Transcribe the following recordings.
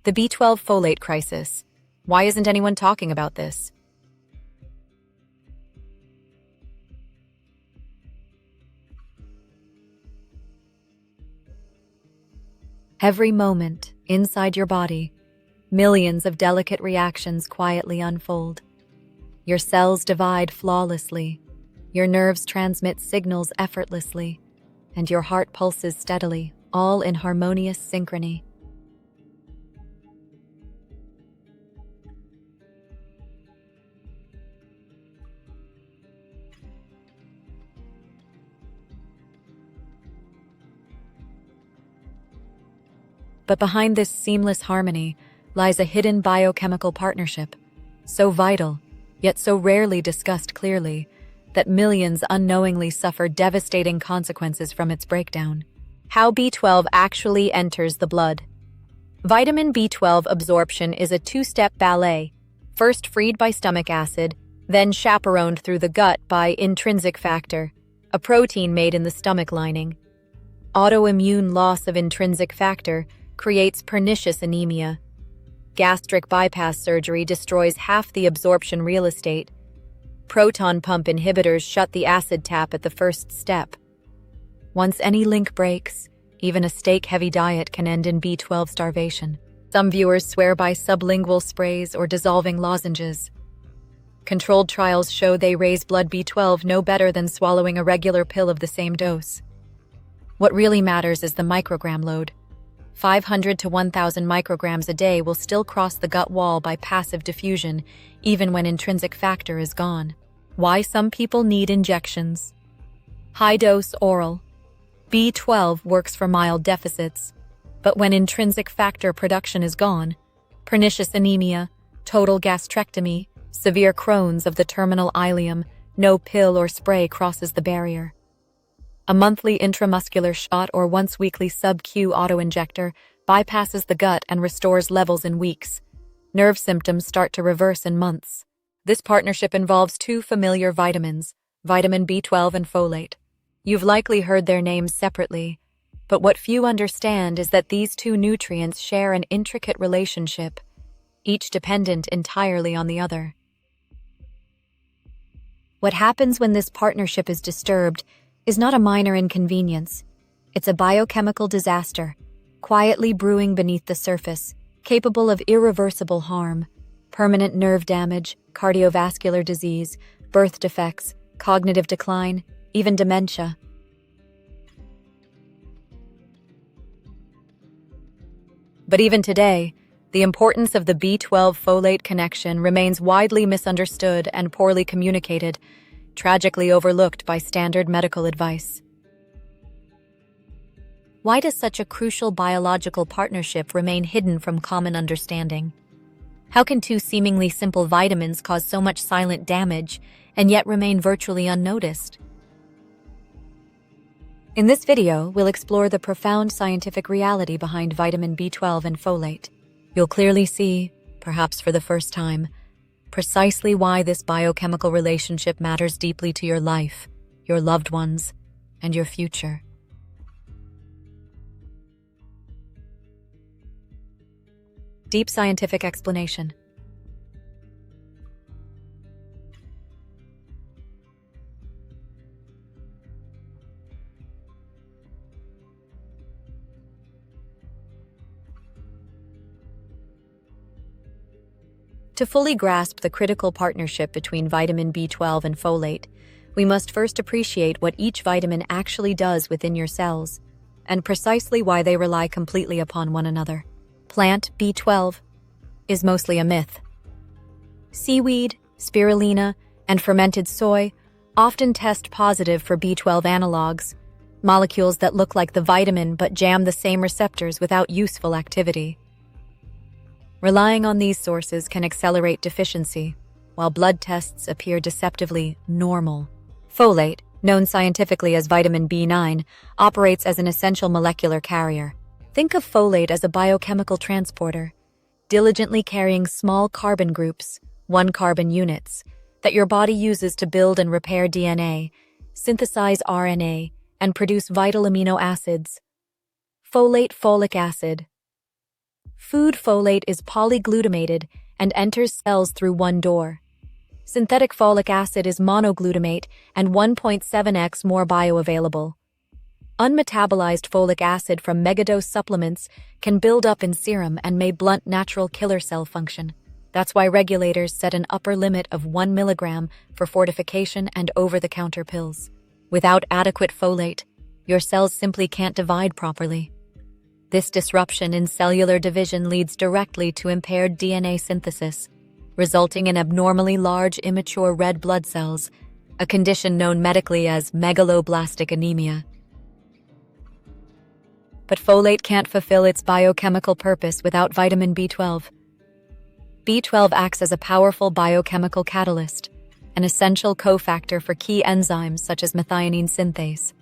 The B12 folate crisis. Why isn't anyone talking about this? Every moment, inside your body, millions of delicate reactions quietly unfold. Your cells divide flawlessly, your nerves transmit signals effortlessly, and your heart pulses steadily, all in harmonious synchrony. But behind this seamless harmony lies a hidden biochemical partnership, so vital, yet so rarely discussed clearly, that millions unknowingly suffer devastating consequences from its breakdown. How B12 actually enters the blood. Vitamin B12 absorption is a two-step ballet, first freed by stomach acid, then chaperoned through the gut by intrinsic factor, a protein made in the stomach lining. Autoimmune loss of intrinsic factor creates pernicious anemia. Gastric bypass surgery destroys half the absorption real estate. Proton pump inhibitors shut the acid tap at the first step. Once any link breaks, even a steak-heavy diet can end in B12 starvation. Some viewers swear by sublingual sprays or dissolving lozenges. Controlled trials show they raise blood B12 no better than swallowing a regular pill of the same dose. What really matters is the microgram load. 500 to 1,000 micrograms a day will still cross the gut wall by passive diffusion, even when intrinsic factor is gone. Why some people need injections. High-dose oral. B12 works for mild deficits, but when intrinsic factor production is gone, pernicious anemia, total gastrectomy, severe Crohn's of the terminal ileum, no pill or spray crosses the barrier. A monthly intramuscular shot or once-weekly sub-Q autoinjector bypasses the gut and restores levels in weeks. Nerve symptoms start to reverse in months. This partnership involves two familiar vitamins, vitamin B12 and folate. You've likely heard their names separately, but what few understand is that these two nutrients share an intricate relationship, each dependent entirely on the other. What happens when this partnership is disturbed is not a minor inconvenience. It's a biochemical disaster, quietly brewing beneath the surface, capable of irreversible harm, permanent nerve damage, cardiovascular disease, birth defects, cognitive decline, even dementia. But even today, the importance of the B12 folate connection remains widely misunderstood and poorly communicated, tragically overlooked by standard medical advice. Why does such a crucial biological partnership remain hidden from common understanding? How can two seemingly simple vitamins cause so much silent damage and yet remain virtually unnoticed? In this video, we'll explore the profound scientific reality behind vitamin B12 and folate. You'll clearly see, perhaps for the first time, precisely why this biochemical relationship matters deeply to your life, your loved ones, and your future. Deep scientific explanation. To fully grasp the critical partnership between vitamin B12 and folate, we must first appreciate what each vitamin actually does within your cells, and precisely why they rely completely upon one another. Plant B12 is mostly a myth. Seaweed, spirulina, and fermented soy often test positive for B12 analogs, molecules that look like the vitamin but jam the same receptors without useful activity. Relying on these sources can accelerate deficiency, while blood tests appear deceptively normal. Folate, known scientifically as vitamin B9, operates as an essential molecular carrier. Think of folate as a biochemical transporter, diligently carrying small carbon groups, 1-carbon units, that your body uses to build and repair DNA, synthesize RNA, and produce vital amino acids. Folate, folic acid. Food folate is polyglutamated and enters cells through one door. Synthetic folic acid is monoglutamate and 1.7x more bioavailable. Unmetabolized folic acid from megadose supplements can build up in serum and may blunt natural killer cell function. That's why regulators set an upper limit of 1 milligram for fortification and over-the-counter pills. Without adequate folate, your cells simply can't divide properly. This disruption in cellular division leads directly to impaired DNA synthesis, resulting in abnormally large immature red blood cells, a condition known medically as megaloblastic anemia. But folate can't fulfill its biochemical purpose without vitamin B12. B12 acts as a powerful biochemical catalyst, an essential cofactor for key enzymes such as methionine synthase.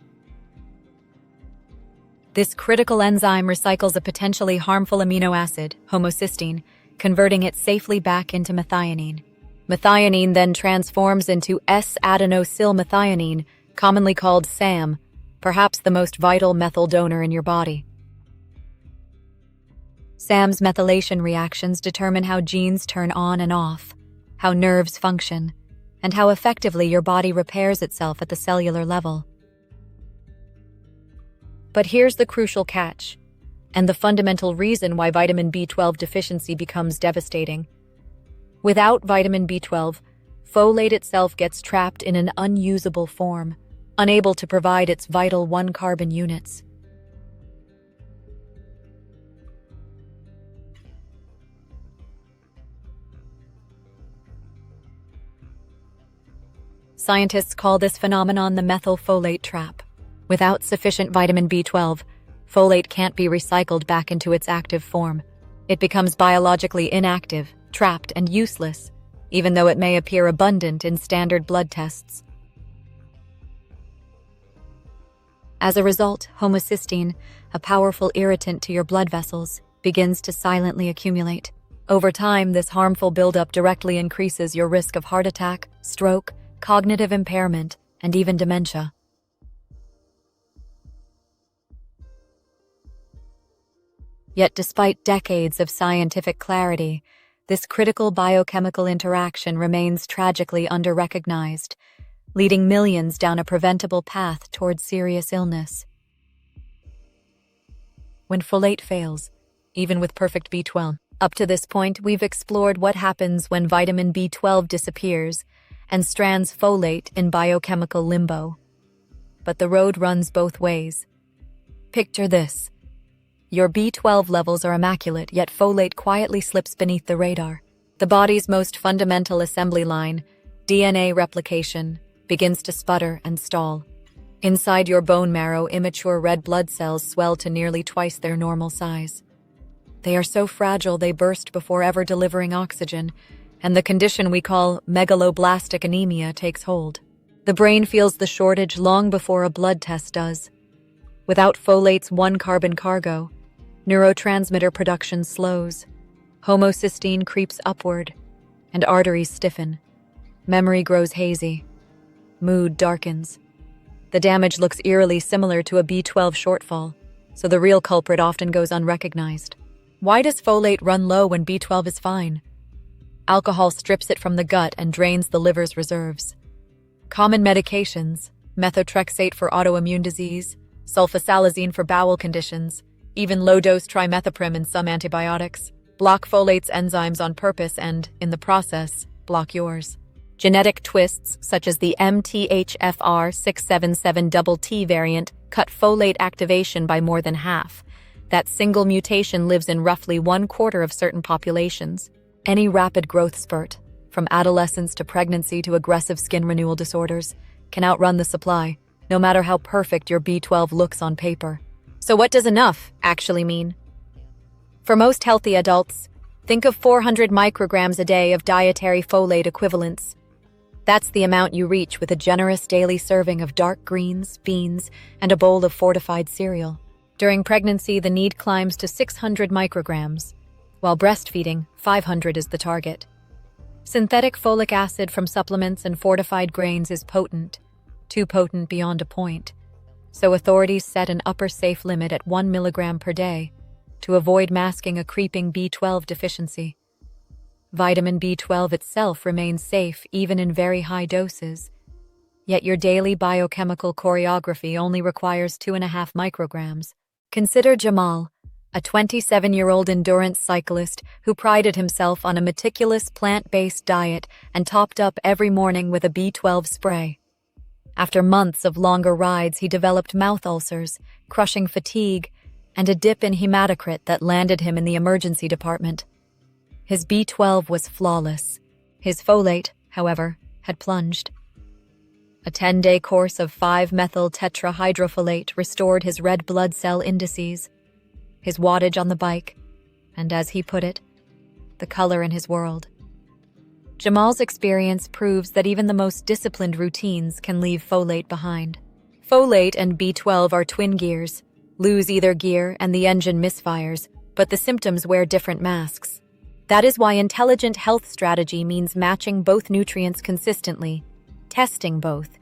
This critical enzyme recycles a potentially harmful amino acid, homocysteine, converting it safely back into methionine. Methionine then transforms into S-adenosylmethionine, commonly called SAM, perhaps the most vital methyl donor in your body. SAM's methylation reactions determine how genes turn on and off, how nerves function, and how effectively your body repairs itself at the cellular level. But here's the crucial catch, and the fundamental reason why vitamin B12 deficiency becomes devastating. Without vitamin B12, folate itself gets trapped in an unusable form, unable to provide its vital 1-carbon units. Scientists call this phenomenon the methyl folate trap. Without sufficient vitamin B12, folate can't be recycled back into its active form. It becomes biologically inactive, trapped, and useless, even though it may appear abundant in standard blood tests. As a result, homocysteine, a powerful irritant to your blood vessels, begins to silently accumulate. Over time, this harmful buildup directly increases your risk of heart attack, stroke, cognitive impairment, and even dementia. Yet despite decades of scientific clarity, this critical biochemical interaction remains tragically under-recognized, leading millions down a preventable path toward serious illness. When folate fails, even with perfect B12. Up to this point, we've explored what happens when vitamin B12 disappears and strands folate in biochemical limbo. But the road runs both ways. Picture this. Your B12 levels are immaculate, yet folate quietly slips beneath the radar. The body's most fundamental assembly line, DNA replication, begins to sputter and stall. Inside your bone marrow, immature red blood cells swell to nearly twice their normal size. They are so fragile they burst before ever delivering oxygen, and the condition we call megaloblastic anemia takes hold. The brain feels the shortage long before a blood test does. Without folate's 1-carbon cargo, neurotransmitter production slows, homocysteine creeps upward, and arteries stiffen. Memory grows hazy. Mood darkens. The damage looks eerily similar to a B12 shortfall, so the real culprit often goes unrecognized. Why does folate run low when B12 is fine? Alcohol strips it from the gut and drains the liver's reserves. Common medications, methotrexate for autoimmune disease, sulfasalazine for bowel conditions, even low-dose trimethoprim in some antibiotics, block folate's enzymes on purpose and, in the process, block yours. Genetic twists, such as the MTHFR 677T variant, cut folate activation by more than half. That single mutation lives in roughly 1/4 of certain populations. Any rapid growth spurt, from adolescence to pregnancy to aggressive skin renewal disorders, can outrun the supply, no matter how perfect your B12 looks on paper. So what does enough actually mean? For most healthy adults, think of 400 micrograms a day of dietary folate equivalents. That's the amount you reach with a generous daily serving of dark greens, beans, and a bowl of fortified cereal. During pregnancy, the need climbs to 600 micrograms. While breastfeeding, 500 is the target. Synthetic folic acid from supplements and fortified grains is potent, too potent beyond a point. So authorities set an upper safe limit at 1 milligram per day. to avoid masking a creeping B12 deficiency. Vitamin B12 itself remains safe even in very high doses, yet your daily biochemical choreography only requires 2.5 micrograms. Consider Jamal, a 27-year-old endurance cyclist who prided himself on a meticulous plant-based diet and topped up every morning with a B12 spray. After months of longer rides, he developed mouth ulcers, crushing fatigue, and a dip in hematocrit that landed him in the emergency department. His B12 was flawless. His folate, however, had plunged. A 10-day course of 5-methyl tetrahydrofolate restored his red blood cell indices, his wattage on the bike, and as he put it, the color in his world. Jamal's experience proves that even the most disciplined routines can leave folate behind. Folate and B12 are twin gears. Lose either gear and the engine misfires, but the symptoms wear different masks. That is why intelligent health strategy means matching both nutrients consistently, testing both,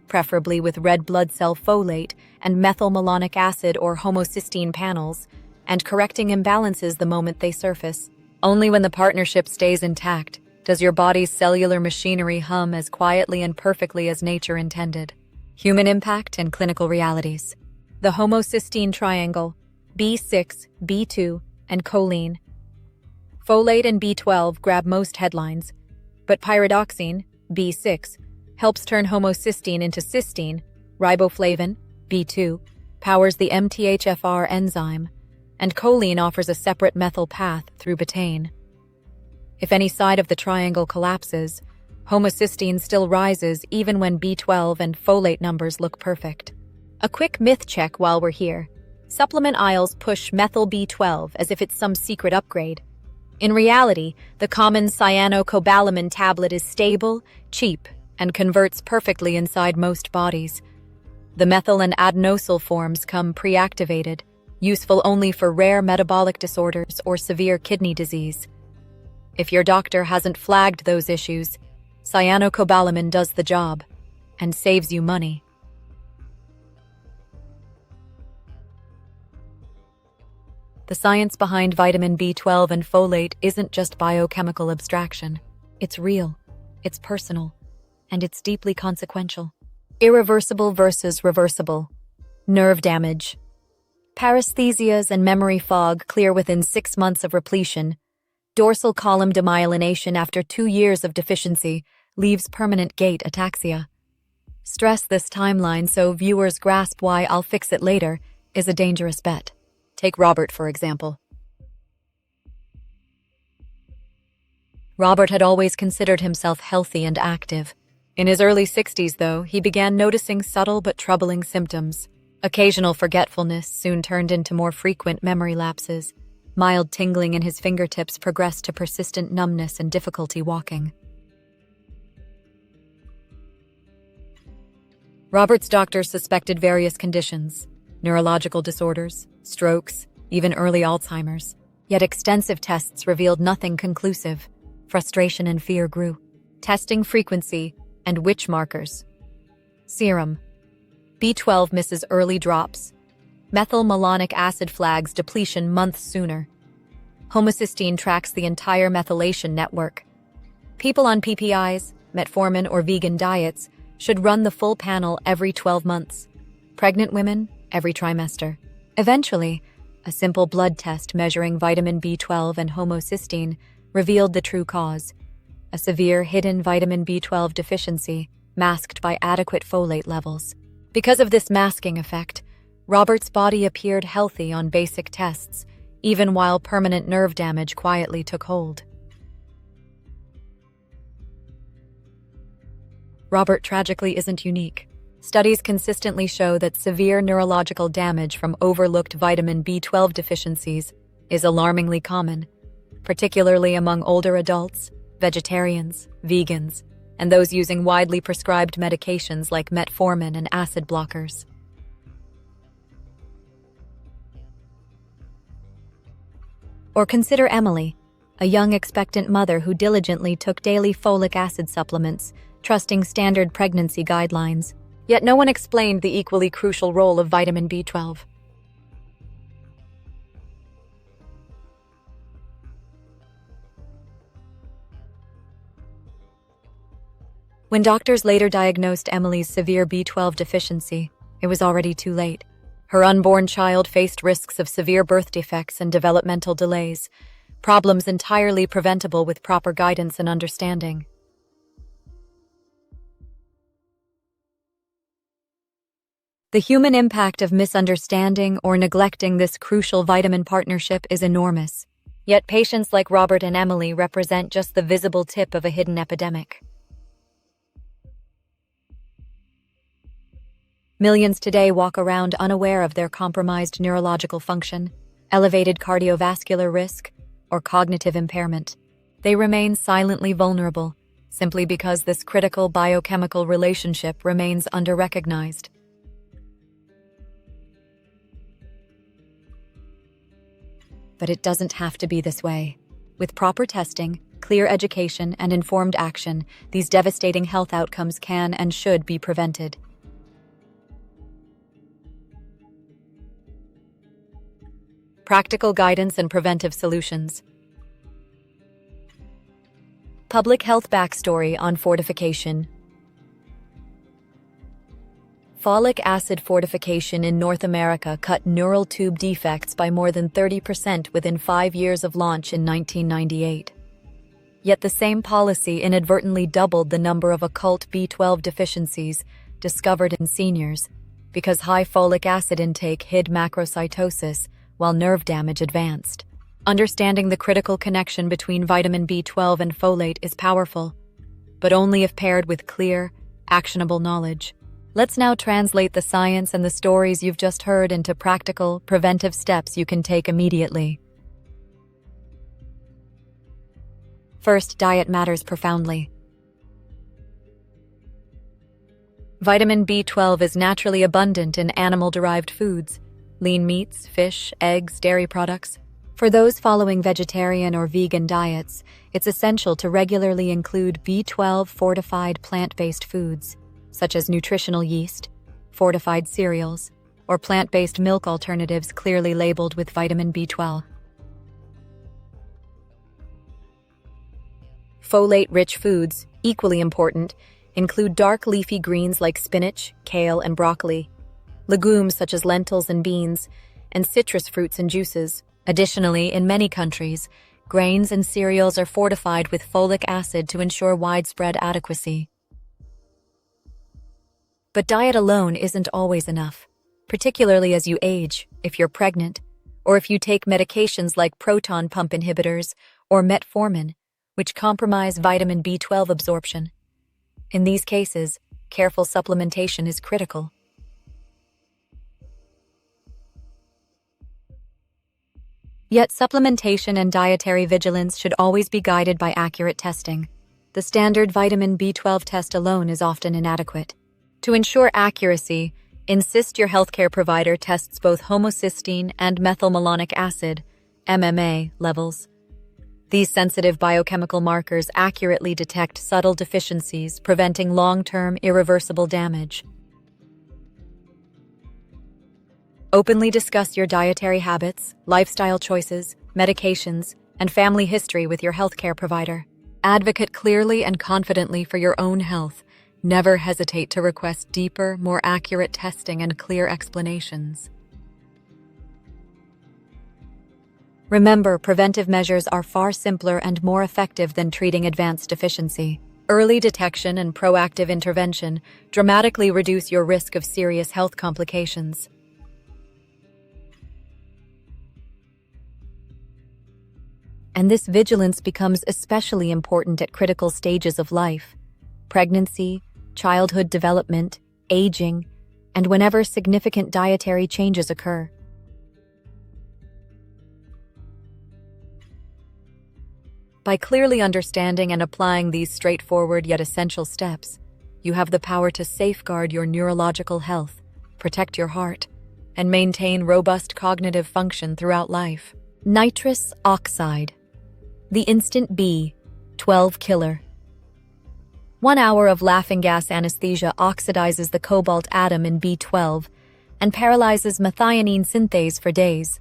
preferably with red blood cell folate and methylmalonic acid or homocysteine panels, and correcting imbalances the moment they surface. Only when the partnership stays intact does your body's cellular machinery hum as quietly and perfectly as nature intended. Human impact and clinical realities. The homocysteine triangle, B6, B2, and choline. Folate and B12 grab most headlines, but pyridoxine, B6, helps turn homocysteine into cysteine. Riboflavin, B2, powers the MTHFR enzyme, and choline offers a separate methyl path through betaine. If any side of the triangle collapses, homocysteine still rises even when B12 and folate numbers look perfect. A quick myth check while we're here. Supplement aisles push methyl B12 as if it's some secret upgrade. In reality, the common cyanocobalamin tablet is stable, cheap, and converts perfectly inside most bodies. The methyl and adenosyl forms come pre-activated, useful only for rare metabolic disorders or severe kidney disease. If your doctor hasn't flagged those issues, cyanocobalamin does the job and saves you money. The science behind vitamin B12 and folate isn't just biochemical abstraction. It's real, it's personal, and it's deeply consequential. Irreversible versus reversible. Nerve damage. Paresthesias and memory fog clear within 6 months of repletion. Dorsal column demyelination after 2 years of deficiency leaves permanent gait ataxia. Stress this timeline so viewers grasp why "I'll fix it later" is a dangerous bet. Take Robert, for example. Robert had always considered himself healthy and active. In his early 60s, though, he began noticing subtle but troubling symptoms. Occasional forgetfulness soon turned into more frequent memory lapses. Mild tingling in his fingertips progressed to persistent numbness and difficulty walking. Robert's doctors suspected various conditions: neurological disorders, strokes, even early Alzheimer's. Yet extensive tests revealed nothing conclusive. Frustration and fear grew. Testing frequency and which markers. Serum. B12 misses early drops. Methylmalonic acid flags depletion months sooner. Homocysteine tracks the entire methylation network. People on PPIs, metformin, or vegan diets should run the full panel every 12 months. Pregnant women, every trimester. Eventually, a simple blood test measuring vitamin B12 and homocysteine revealed the true cause: a severe hidden vitamin B12 deficiency masked by adequate folate levels. Because of this masking effect, Robert's body appeared healthy on basic tests, even while permanent nerve damage quietly took hold. Robert tragically isn't unique. Studies consistently show that severe neurological damage from overlooked vitamin B12 deficiencies is alarmingly common, particularly among older adults, vegetarians, vegans, and those using widely prescribed medications like metformin and acid blockers. Or consider Emily, a young expectant mother who diligently took daily folic acid supplements, trusting standard pregnancy guidelines. Yet no one explained the equally crucial role of vitamin B12. When doctors later diagnosed Emily's severe B12 deficiency, it was already too late. Her unborn child faced risks of severe birth defects and developmental delays, problems entirely preventable with proper guidance and understanding. The human impact of misunderstanding or neglecting this crucial vitamin partnership is enormous. Yet patients like Robert and Emily represent just the visible tip of a hidden epidemic. Millions today walk around unaware of their compromised neurological function, elevated cardiovascular risk, or cognitive impairment. They remain silently vulnerable, simply because this critical biochemical relationship remains under-recognized. But it doesn't have to be this way. With proper testing, clear education, and informed action, these devastating health outcomes can and should be prevented. Practical guidance and preventive solutions. Public health backstory on fortification. Folic acid fortification in North America cut neural tube defects by more than 30% within 5 years of launch in 1998. Yet the same policy inadvertently doubled the number of occult B12 deficiencies discovered in seniors, because high folic acid intake hid macrocytosis while nerve damage advanced. Understanding the critical connection between vitamin B12 and folate is powerful, but only if paired with clear, actionable knowledge. Let's now translate the science and the stories you've just heard into practical, preventive steps you can take immediately. First, diet matters profoundly. Vitamin B12 is naturally abundant in animal-derived foods, lean meats, fish, eggs, dairy products. For those following vegetarian or vegan diets, it's essential to regularly include B12-fortified plant-based foods, such as nutritional yeast, fortified cereals, or plant-based milk alternatives clearly labeled with vitamin B12. Folate-rich foods, equally important, include dark leafy greens like spinach, kale, and broccoli, legumes such as lentils and beans, and citrus fruits and juices. Additionally, in many countries, grains and cereals are fortified with folic acid to ensure widespread adequacy. But diet alone isn't always enough, particularly as you age, if you're pregnant, or if you take medications like proton pump inhibitors or Metformin, which compromise vitamin B12 absorption. In these cases, careful supplementation is critical. Yet supplementation and dietary vigilance should always be guided by accurate testing. The standard vitamin B12 test alone is often inadequate. To ensure accuracy, insist your healthcare provider tests both homocysteine and methylmalonic acid, MMA, levels. These sensitive biochemical markers accurately detect subtle deficiencies, preventing long-term irreversible damage. Openly discuss your dietary habits, lifestyle choices, medications, and family history with your healthcare provider. Advocate clearly and confidently for your own health. Never hesitate to request deeper, more accurate testing and clear explanations. Remember, preventive measures are far simpler and more effective than treating advanced deficiency. Early detection and proactive intervention dramatically reduce your risk of serious health complications. And this vigilance becomes especially important at critical stages of life: pregnancy, childhood development, aging, and whenever significant dietary changes occur. By clearly understanding and applying these straightforward yet essential steps, you have the power to safeguard your neurological health, protect your heart, and maintain robust cognitive function throughout life. Nitrous oxide, the instant B12 killer. 1 hour of laughing gas anesthesia oxidizes the cobalt atom in B12 and paralyzes methionine synthase for days.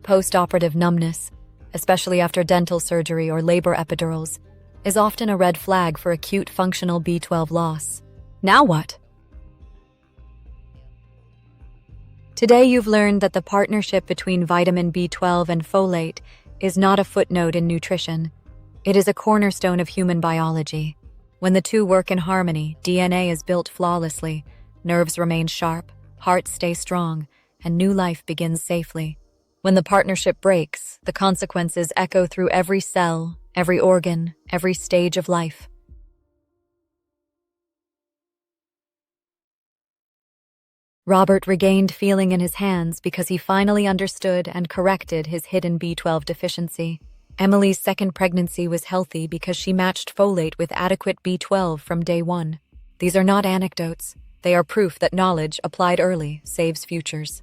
Post-operative numbness, especially after dental surgery or labor epidurals, is often a red flag for acute functional B12 loss. Now what? Today you've learned that the partnership between vitamin B12 and folate is not a footnote in nutrition. It is a cornerstone of human biology. When the two work in harmony, DNA is built flawlessly, nerves remain sharp, hearts stay strong, and new life begins safely. When the partnership breaks, the consequences echo through every cell, every organ, every stage of life. Robert regained feeling in his hands because he finally understood and corrected his hidden B12 deficiency. Emily's second pregnancy was healthy because she matched folate with adequate B12 from day one. These are not anecdotes. They are proof that knowledge applied early saves futures.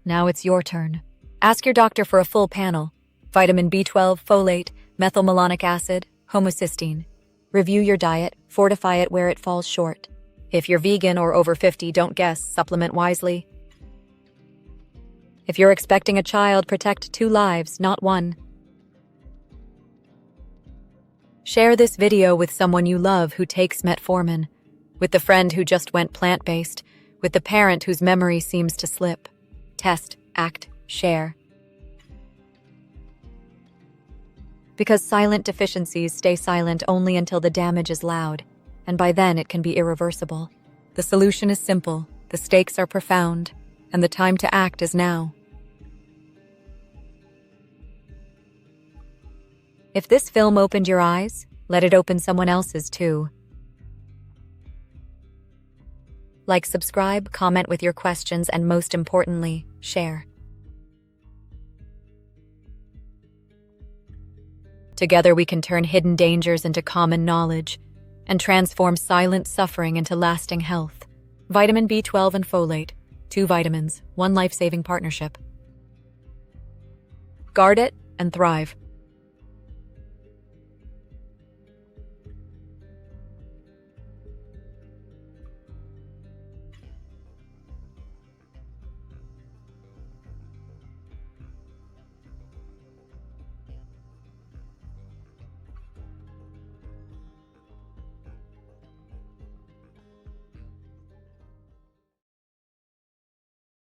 Now it's your turn. Ask your doctor for a full panel. Vitamin B12, folate, methylmalonic acid, homocysteine. Review your diet, fortify it where it falls short. If you're vegan or over 50, don't guess, supplement wisely. If you're expecting a child, protect 2 lives, not 1. Share this video with someone you love who takes metformin, with the friend who just went plant-based, with the parent whose memory seems to slip. Test, act, share. Because silent deficiencies stay silent only until the damage is loud, and by then it can be irreversible. The solution is simple, the stakes are profound, and the time to act is now. If this film opened your eyes, let it open someone else's too. Like, subscribe, comment with your questions, and most importantly, share. Together we can turn hidden dangers into common knowledge and transform silent suffering into lasting health. Vitamin B12 and folate, 2 vitamins, 1 life-saving partnership. Guard it and thrive.